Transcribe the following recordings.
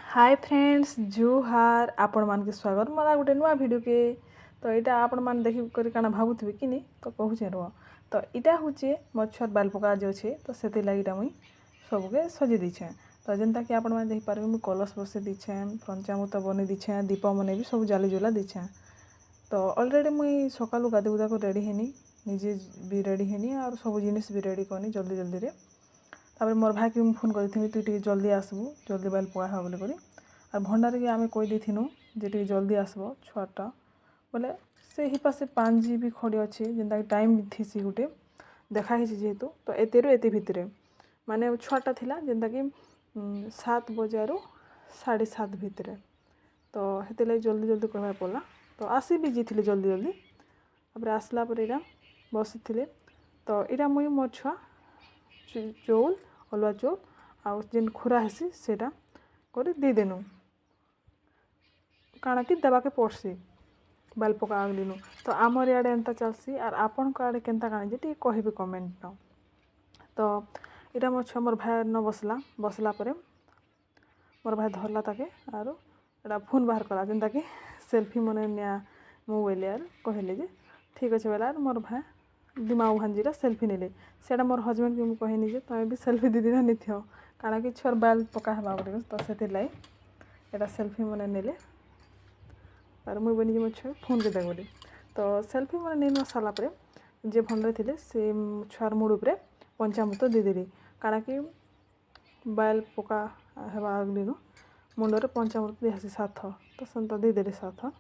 Hi friends जुहार आपण मान के स्वागत मोरा गोटे नुआ वीडियो के। तो यहाँ आपण मान देखी कर काना भावुथिबे कि नहीं तो कहूचे रुह। तो यहाँ हूँ मोर छुआर बाल पका जो अच्छे तो से लगे मुई सबके सजे दीछे। तो जेनता कि आपण मैंने देखिपारे मुझे कलश बसे दीछे, पंचामृत बनी दीछे, दीप मन भी सब जाली जुला दीछे। तो अलरेडी मुई सकालू गाधे गुदा को रेडी हैनी, निजे भी रेडी हैनी और सब जिनिस भी रेडी करनी जल्दी जल्दी रे। तापर मोर भाई के फोन करी तु टे जल्दी आसबू, जल्दी बाल पका हा बोली और भंडारे के आम कही थी जे टे जल्दी आसब छुआटा बोले से ही पासे 5 GB खड़ी अच्छे जेनता टाइम थी गोटे देखाही जेहेतु। तो एत एत भितर माने छुआटा थिला जेनता कि 7 बजारू 7:30 भितर। तो हेते लगे जल्दी जल्दी कहवा पड़ा। तो आसी भी जीते जल्दी जल्दी तापर आसला पर इरा बसी थे। तो इरा मुई मोर छुआ चौल अलुआ चौल आउ जेन खुरा हेसी सेटा कर देदेनु काଣା कि देवाके पड़सी बाल पका आगलिनु। तो आमर इे एंता चलसी और आपण को आड़े केनता काଣା जे कहबे कमेंट न। तो इटा मोर छुआ मोर भाई न बसला पर मोर भाई धरला ताके आरो एटा फोन बाहर कला जेनता कि सेल्फी मन निया मोबाइल यार कहले जे ठीक अच्छे बेला मोर भाई दिमाग भांजीरा सेल्फी नेले सेटा मोर हजबैंड के मुझे कहनी जे तुम भी सेल्फी दीदी ना निथ्यो काଣା कि छुआर बाल पका हवा बोले। तो से लाई एटा सेल्फी मन नेले और मुई बनी मोर छुआ फोन के देख बोली। तो सेल्फी मन नहीं सारा पर जे भंडे थे से छुआर मुड़ उपरे पंचामृत देदेली काଣା कि बाल पका हवा अगलिनु मुंडरे पंचामृत दिहासी 7 थर। तो सेंता देदेली 7 थर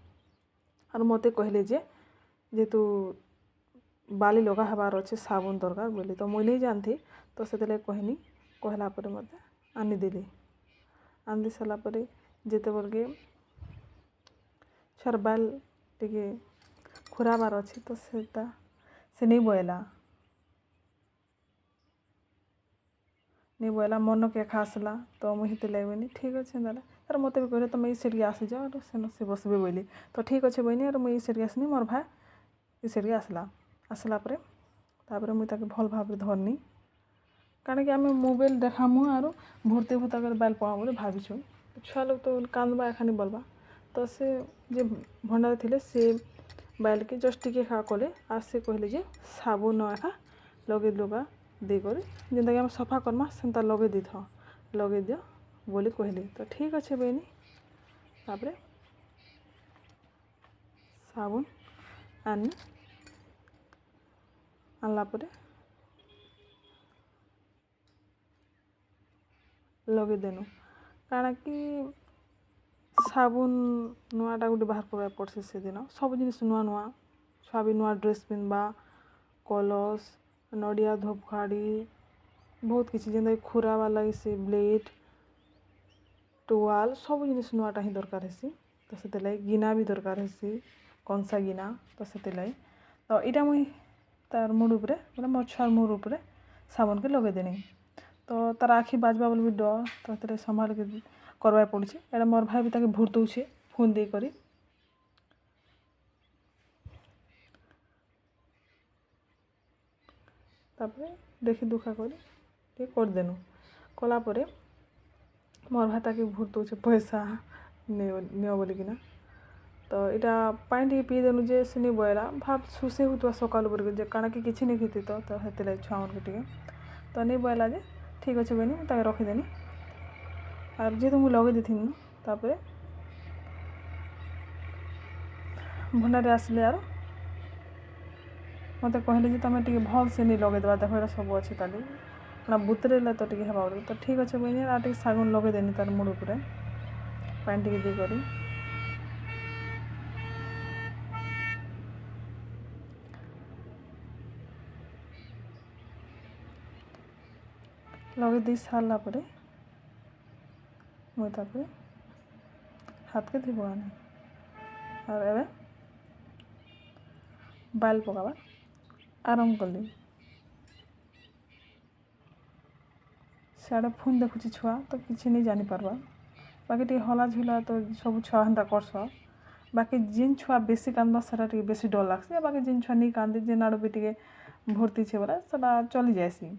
और मते कहले जे तू बाली लगा हबार अच्छे साबुन दरकार बोली। तो मुई नहीं जानती तो से कहनी कहला पर मत आनीदेली आनी सारा पर जिते बल्कि छुआर बाल टे खुराबार अच्छे तो से नहीं बोला मन के खासला। तो मुझे हेते लगनी ठीक अच्छे ना तर मत भी कहले तुम ये सेट आसी जाओ से बसबे बोली। तो ठीक अच्छे बहनी और मुझे सेट आसनी मोर भाई ये सेट आसला पर तापर मुझे भल भाव धरनी काଣା कि आम मोबाइल देखामु और भर्ती भूता कर बाल पका बोले भाविछु। छुआ लोग तो कांदबा एखानी बोलबा। तो से जे भंडार थे से बाल के जस्ट टिके खा कले आ से कहले जे साबुन एखा लगे लुगा देकर जेनता कि आम सफा करमा सेंता लगे दी था लगे दियो बोली कहले। तो ठीक अच्छे बहनी तापर साबुन आनी आनला पर लगे देनु काଣା कि साबुन नुआटा गोटे बाहर करवा पड़से से दिन सब जिनिस नुआ नुआ छुआ भी नुआ ड्रेस पिंधबा कलश नड़िया धूपखाड़ी बहुत किसी जेनता कि खुरा वाला से ब्लेड टोवाल सब जिनिस नुआटा ही दरकार हेसी। तो से लगे गिना भी दरकार हेसी कंसा गिना। तो से लगे तो इटा मुई तार मुड़ उपरे मतलब मोर छुआर मुड़ उपरे साबुन के लगे देनी। तो तार आखि बाजबा बोल भी डर तो तेरे संभाल के करवा पड़े। एटा मोर भाई भी ताके भूर दौचे फोन दे करी तापर देखी दुखा कर देनु कला परे मोर भाई ताके भूर दौचे पैसा नियो बोलिकिना। तो यहाँ पानी टे पी देनु जे से नहीं बोला भाव सुसे होता सकालू बोल जे काଣା कि किसी नहीं खेती तो हेते लगे छुआ मन के तो नहीं बोला जे ठीक अच्छे बहनी मुझे रखीदेनी और जेहेतु मुझे लगे दी तापर भंडारे आसिले यार मत कहले जे तुम टे भल से नहीं लगे देवा देख यहाँ सब अच्छे ताली ना बुतरेला तो टे हवा तो ठीक अच्छे बहनी आ टे साबुन लगे देनी तार मुड़ उपरे पानी टे दी करी लगे दी सारा पर मुझे तापर हाथ के धोबा नहीं और एवं बाल पकावा आरंभ कली सियाड़े फोन देखुची छुआ तो किसी नहीं जानी पारबा बाकी टे हला झुला तो सब छुआ हेन्ता करस बाकी जिन छुआ बेसी कांदबा सेटा टे बेसी डर लागसी बाकी जिन छुआ नहीं कांदे जेन आड़ भी टे भर्ती छे बोला सेटा चली जाएसी।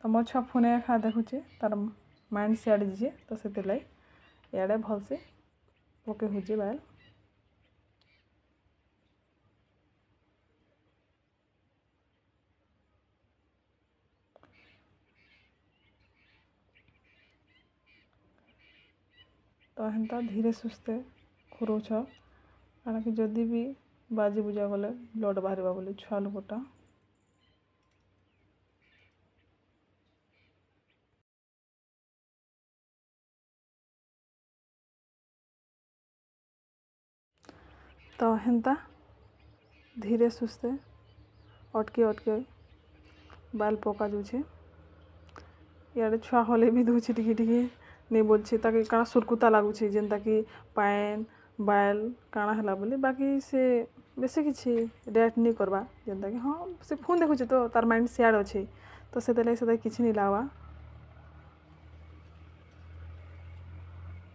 तो मोर छुआ फोन खा देखुचे तार माइंड सियाड़े जीजे तो से लगे ଇଆଡ଼େ ଭଲସେ ପକାଇ ହେଉଛି ବାଇଲ। ତ ହେନ୍ତା ଧୀରେ ସୁସ୍ଥେ ଘୁରଉଛ କାରଣ କି ଯଦି ବି ବାଜି ବୁଜା ଗଲେ ବ୍ଲଡ଼ ବାହାରିବା ବୋଲି ଛୁଆ ଲୋକଟା। ତ ହେନ୍ତା ଧୀରେ ସୁସ୍ଥେ ଅଟକି ବାଇଲ ପକା ଯାଉଛେ। ଇଆଡ଼େ ଛୁଆ ହଲେ ବି ଦଉଛି ଟିକେ ନେଇ ବୋଲୁଛେ ତାକେ କାଣା ସୁରକୁତା ଲାଗୁଛେ ଯେନ୍ତାକି ପାଏନ୍ ବାଇଲ କାଣା ହେଲା ବୋଲି ବାକି ସେ ବେଶୀ କିଛି ରିଆକ୍ଟ ନେଇ କରବା ଯେନ୍ତାକି ହଁ ସେ ଫୋନ୍ ଦେଖୁଛେ ତ ତାର ମାଇଣ୍ଡ ସିଆଡ଼େ ଅଛେ ତ ସେଥିଲାଗି ସେଟା କିଛି ନେଇ ଲାଗ୍ବା।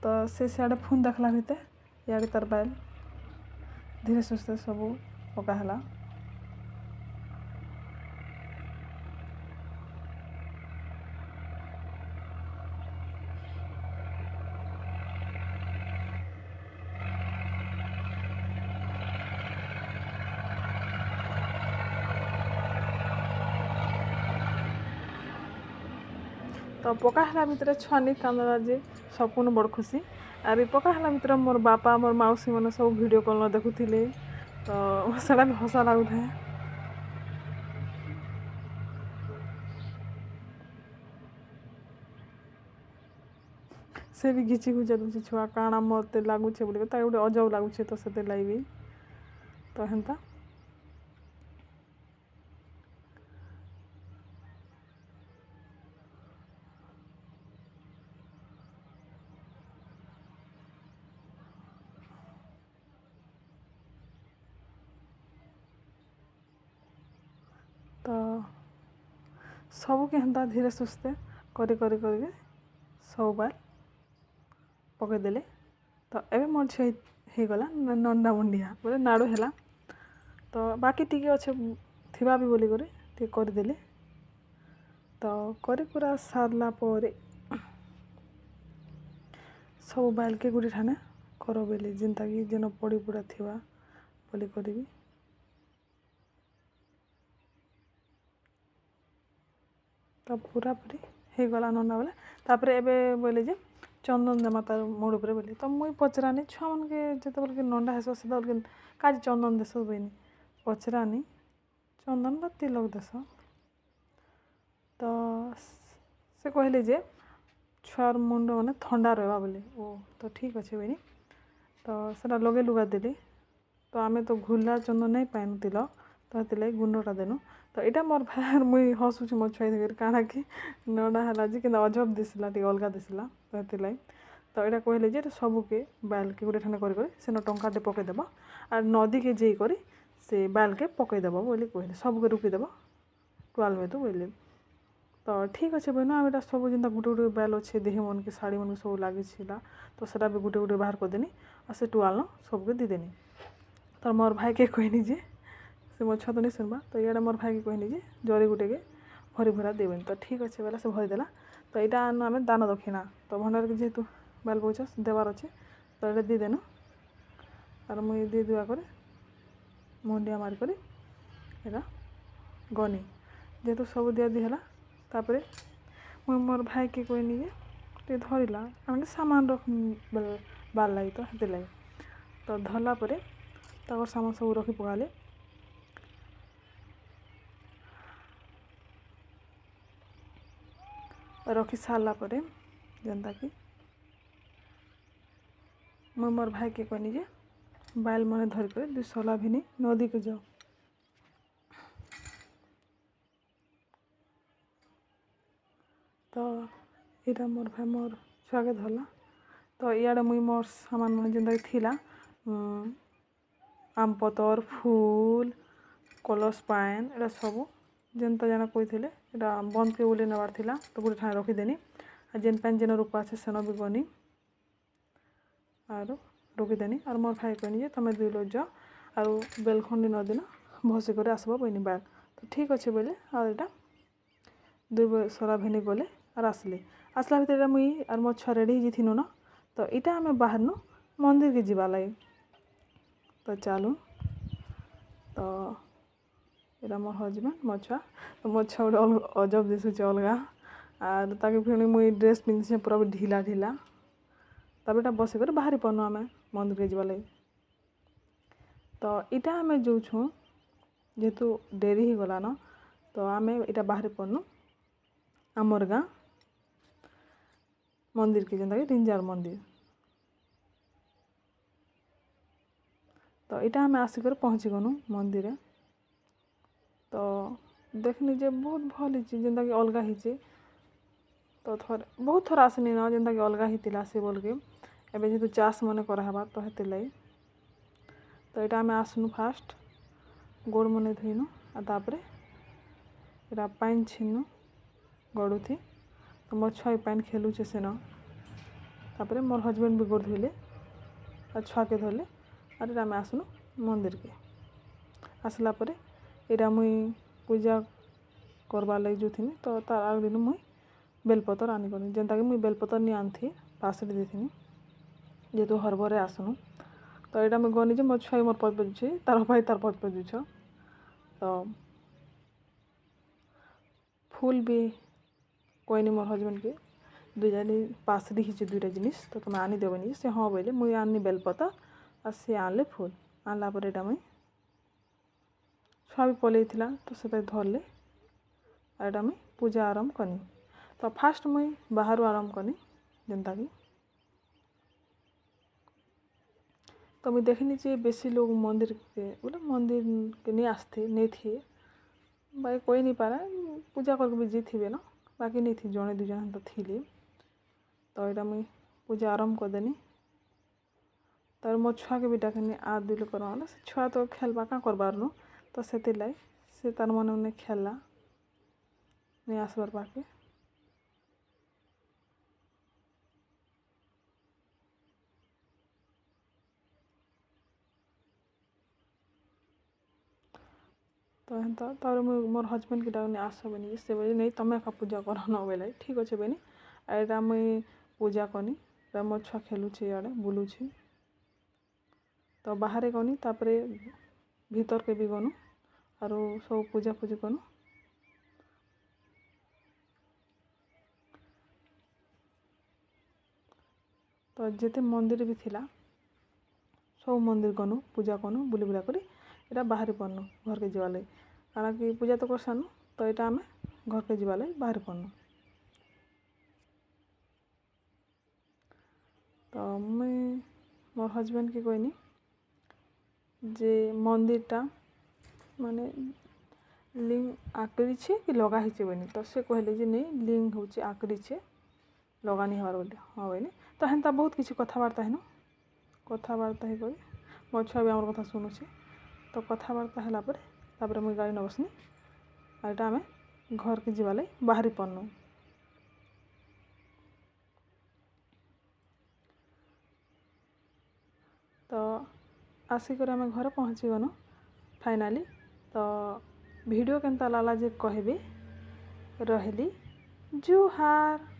ତ ସେ ସିଆଡ଼େ ଫୋନ୍ ଦେଖିଲା ଭିତରେ ଇଆଡ଼େ ତାର ବାଇଲ ଧୀରେ ସୁସ୍ଥେ ସବୁ ପକା ହେଲା। ତ ପକା ହେଲା ଭିତରେ ଛୁଆ ନେଇ କାନ୍ଦଲା ଯେ ସବୁନୁ ବଡ଼ ଖୁସି। ଆର୍ ପକା ହେଲା ଭିତରେ ମୋର୍ ବାପା ମୋର୍ ମାଉସୀ ମାନେ ସବୁ ଭିଡ଼ିଓ କଲ୍ ଦେଖୁଥିଲେ ତ ସେଟା ବି ହସା ଲାଗୁଥାଏ। ସେ ବି ଘିଚି ଘୁଚା ଦଉଛି ଛୁଆ କାଣା ମତେ ଲାଗୁଛେ ବୋଲି ତାକୁ ଗୋଟେ ଅଜବ ଲାଗୁଛେ ତ ସେଥିର୍ଲାଗି ବି ତ ହେନ୍ତା ତ ସବୁକେ ହେନ୍ତା ଧୀରେ ସୁସ୍ଥେ କରିକି ସବୁ ବାଲ୍ ପକେଇଦେଲେ। ତ ଏବେ ମୋର ଝିଅ ହେଇଗଲା ନଣ୍ଡା ମୁଣ୍ଡିଆ ବୋଲେ ନାଡ଼ୁ ହେଲା। ତ ବାକି ଟିକେ ଅଛେ ଥିବା ବି ବୋଲିକରି ଟିକେ କରିଦେଲି। ତ କରି କୁରା ସାରିଲା ପରେ ସବୁ ବାଇଲ୍କେ ଗୋଟେ ଠାନେ କର ବୋଇଲେ ଯେନ୍ତାକି ଯେନ ପଡ଼ି ପୁଡ଼ା ଥିବା ବୋଲି କରିବି। ତ ପୁରାପୁରି ହେଇଗଲା ନଣ୍ଡା ବେଲେ ତାପରେ ଏବେ ବୋଇଲେ ଯେ ଚନ୍ଦନ ଦେମା ତାର ମୁଡ଼ ଉପରେ ବୋଲି ତ ମୁଇଁ ପଚରାନି ଛୁଆମାନକେ ଯେତେବେଲେ ନଣ୍ଡା ହେସ ସେତେବେଲେ କାଜି ଚନ୍ଦନ ଦେସ ବୋଇନି ପଚରାନି ଚନ୍ଦନ ବା ତିଲକ ଦେସ। ତ ସେ କହିଲେ ଯେ ଛୁଆର ମୁଣ୍ଡ ମାନେ ଥଣ୍ଡା ରହିବା ବୋଲି ଓ ତ ଠିକ୍ ଅଛେ ବୋଇନି ତ ସେଟା ଲଗେଇ ଲୁଗା ଦେଲି। ତ ଆମେ ତ ଘୁଲା ଚନ୍ଦନ ନାଇଁ ପାଏନୁ ତିଲକ ତ ହେଥିର୍ଲାଗି ଗୁଣ୍ଡଟା ଦେନୁ। ତ ଏଇଟା ମୋର୍ ଭାଇ ଆର୍ ମୁଇଁ ହସୁଛେ ମୋ ଛୁଆ ଦେଖିକରି କାଣା କି ନଣ୍ଡା ହେଲା ଯେ କିନ୍ତୁ ଅଜବ ଦିଶିଲା ଟିକେ ଅଲଗା ଦିଶିଲା ତ ହେଥିର୍ଲାଗି। ତ ଏଇଟା କହିଲେ ଯେ ସବୁକେ ବାଇଲ୍କେ ଗୋଟେ ଠାନେ କରି ସେନ ଟଙ୍କାଟେ ପକେଇଦେବ ଆର୍ ନଦୀକେ ଯାଇକରି ସେ ବାଇଲ୍କେ ପକେଇଦେବ ବୋଲି କହିଲେ ସବୁକେ ରୁକିଦେବ ଟୁଆଲ୍ ମେତୁ ବୋଇଲେ। ତ ଠିକ୍ ଅଛେ ବୋଇନୁ ଆମେ ଏଇଟା ସବୁ ଯେନ୍ତା ଗୋଟେ ବାଇଲ୍ ଅଛେ ଦେହେ ମନ୍କେ ଶାଢ଼ୀ ମନ୍କେ ସବୁ ଲାଗିଥିଲା ତ ସେଟା ବି ଗୋଟେ ବାହାର କରିଦେନି ଆଉ ସେ ଟୁଆଲ୍ନ ସବୁକେ ଦେଇଦେନି। ତ ମୋର୍ ଭାଇକେ କହିନି ଯେ ସେ ମୋ ଛୁଆ ତ ନେଇ ଶୁନ୍ବା ତ ଇଆଡ଼େ ମୋର୍ ଭାଇକେ କହିନି ଯେ ଜରି ଗୁଟେକେ ଭରି ଭରା ଦେବେନି ତ ଠିକ୍ ଅଛେ ବୋଇଲେ ସେ ଭରିଦେଲା। ତ ଏଇଟା ଆନୁ ଆମେ ଦାନ ଦକ୍ଷିଣା ତ ଭଣ୍ଡାରକେ ଯେହେତୁ ବାଇଲ୍ ବଉଛ ଦେବାର୍ ଅଛେ ତ ଏଇଟା ଦେଇଦେନୁ ଆର୍ ମୁଇଁ ଦେଇ ଦୁଆ କରି ମୁଣ୍ଡିଆ ମାରିକରି ଏଇଟା ଗନି ଯେହେତୁ ସବୁ ଦିଆଦି ହେଲା ତାପରେ ମୁଇଁ ମୋର୍ ଭାଇକେ କହିନି ଯେ ଟିକେ ଧରିଲା କାରଣ ସାମାନ ବାର୍ ଲାଗି ତ ହେଥିର୍ଲାଗି ତ ଧରଲା ପରେ ତାଙ୍କର ସାମାନ ସବୁ ରଖି ପକାଲେ। ରଖି ସାରିଲା ପରେ ଯେନ୍ତାକି ମୁଇଁ ମୋର୍ ଭାଇକେ କହିନି ଯେ ବାଇଲ୍ ମାନେ ଧରିକରି ଦୁଇ ସଲା ଭିନି ନଦୀକୁ ଯାଅ। ତ ଏଇଟା ମୋର୍ ଭାଇ ମୋର୍ ଛୁଆକେ ଧରଲା ତ ଇଆଡ଼େ ମୁଇଁ ମୋର୍ ସାମାନ ମାନେ ଯେନ୍ତାକି ଥିଲା ଆମ୍ ପତର ଫୁଲ୍ କଲସ ପାଏନ୍ ଏଇଟା ସବୁ ଯେନ୍ତା ଜାଣା କହିଥିଲେ ଏଇଟା ବନ୍ଦକେ ଉଲେଇ ନେବାର୍ ଥିଲା ତ ଗୋଟେ ଠାନେ ରଖିଦେନି ଆଉ ଯେନ୍ ପାଏନ୍ ଯେନ ରୂପା ଅଛି ସେନ ବି ଗନି ଆରୁ ରଖିଦେନି ଆର୍ ମୋର୍ ଭାଇ କହିନି ଯେ ତମେ ଦୁଇ ଲୋକ ଯାଅ ଆଉ ବେଲଖଣ୍ଡି ନଦୀନ ଭସି କରି ଆସ୍ବ ବୋଇନି ବାଇଲ୍ ତ ଠିକ୍ ଅଛେ ବୋଇଲେ ଆଉ ଏଇଟା ଦୁଇ ସରା ଭିନି ଗଲେ ଆର୍ ଆସିଲେ ଭିତରେ ମୁଇଁ ଆର୍ ମୋ ଛୁଆ ରେଡ଼ି ହେଇଯାଇଥିନୁ ନ तो इटा आम बाहरनु मंदिर के जीवा लगे तो चलू तो यहाँ मोर हजबैंड मो छुआ तो मो छुआ गोटे अजब दिशुचे अलग आर ताके फिर मुई ड्रेस पिंधे पूरा ढिला ढिला तब बसिक बाहरी पड़नु आम मंदिर के जीवा लगे तो इटा आम जो छूँ जेहेतु डेरी ही गलान तो आम इटा बाहरी पड़नु आमर गाँ मंदिर के जेनता कि रिंजार मंदिर तो इटा आम आसिक पहुँची गनु मंदिर तो देखनी जे बहुत भल ही जेनता कि अलग ही तो थोड़े बहुत थोड़ा आसनी न जेनता कि अलग ही से बोल के एवं जेहतु चाष मन करावा तो हेती लगे तो यहाँ आम आसनु फास्ट गोड़ मन धोइनु तापर यहाँ पानी छीनु गड़ू थी तो मोर छुआ पानी खेलुचे सेन तापर मोर हजबैंड भी गोड़ धोइले और छुआ के धरले और आम आसनु मंदिर के आसला परे यहाँ मुई पूजा करवार लगे जो थी तो तार आग दिन मुई बेलपतर आनी गनी जेनता कि मुई बेलपतर नहीं आनी पासड़ी देथी जेहेतु हरबरे आसनु तो यहाँ मुझे गनी जे मो छुआ मोर पद पजुछे तार भाई तार पद पजुछ तो फूल भी कोई नहीं मोर हजबैंड के दुईजानी पासड़ी ही दुईटा जिनिस तो तुम आनी देवनी से हाँ बोले मुई आनी बेलपतर और सी आनले फूल आनला पर यहाँ मुई छुआ भी पलई तो से धरले और यहाँ मुई पूजा आरंभ कनी तो फास्ट मुई बाहर आरंभ कनी जेनता कि तो मुझे देखनी चाहिए बेसी लोग मंदिर के बोले मंदिर के नहीं आसते नहीं थे भाई कोई नहीं पारा पूजा करके भी जी थी ना बाकी नहीं थी जड़े दुई जन तो थी तो यहाँ मुई पूजा आरंभ कर देनी तर मो छुआ के भी डाकनी आ दुल करवा से छुआ तो खेलबा क्या करबार नु तो से लाई से तार मन उन्हें खेलला नहीं आसबार पाके तो हेन्ता तार मोर हजबैंड के डाकनी आस बनी से बोले नहीं तुम्हें का पूजा कर न बोले ठीक अच्छे बेनी आईटा मुई पूजा कनी मो छुआ खेलुचे इे बुलूची तो बाहर गनी तापरे भीतर के भी गनु और सब पूजा पूजी कनु तो जिते मंदिर भी थिला सब मंदिर गनु पूजा कनु बुली बुला करी यहाँ बाहरी पड़नु घर के जीवा लगे कारण कि पूजा तो कर सानु तो यहाँ आम घर के जीवा लगे बाहरी पड़नु तो मुई मोर हजबैंड के कहनी जे मंदिरटा माने लिंग आकरी छे कि लगा ही बनी तो से कहले जे नहीं लिंग हूँ आकरी छे लगा नहीं हमार बोले हाँ बोले तो हेन्ता बहुत किसी कथबार्ता है कथबार्ता ही करी मो छुआ भी आम कथा शुणुचे तो कथबार्ता है मुझे गाड़ी न बसनी और यहाँ आम घर के जीवा लगे बाहरी पड़नु तो आसिक आम घर पहुँची गनु फाइनाली तो वीडियो केनता लाला जे कहबे रहली जुहार।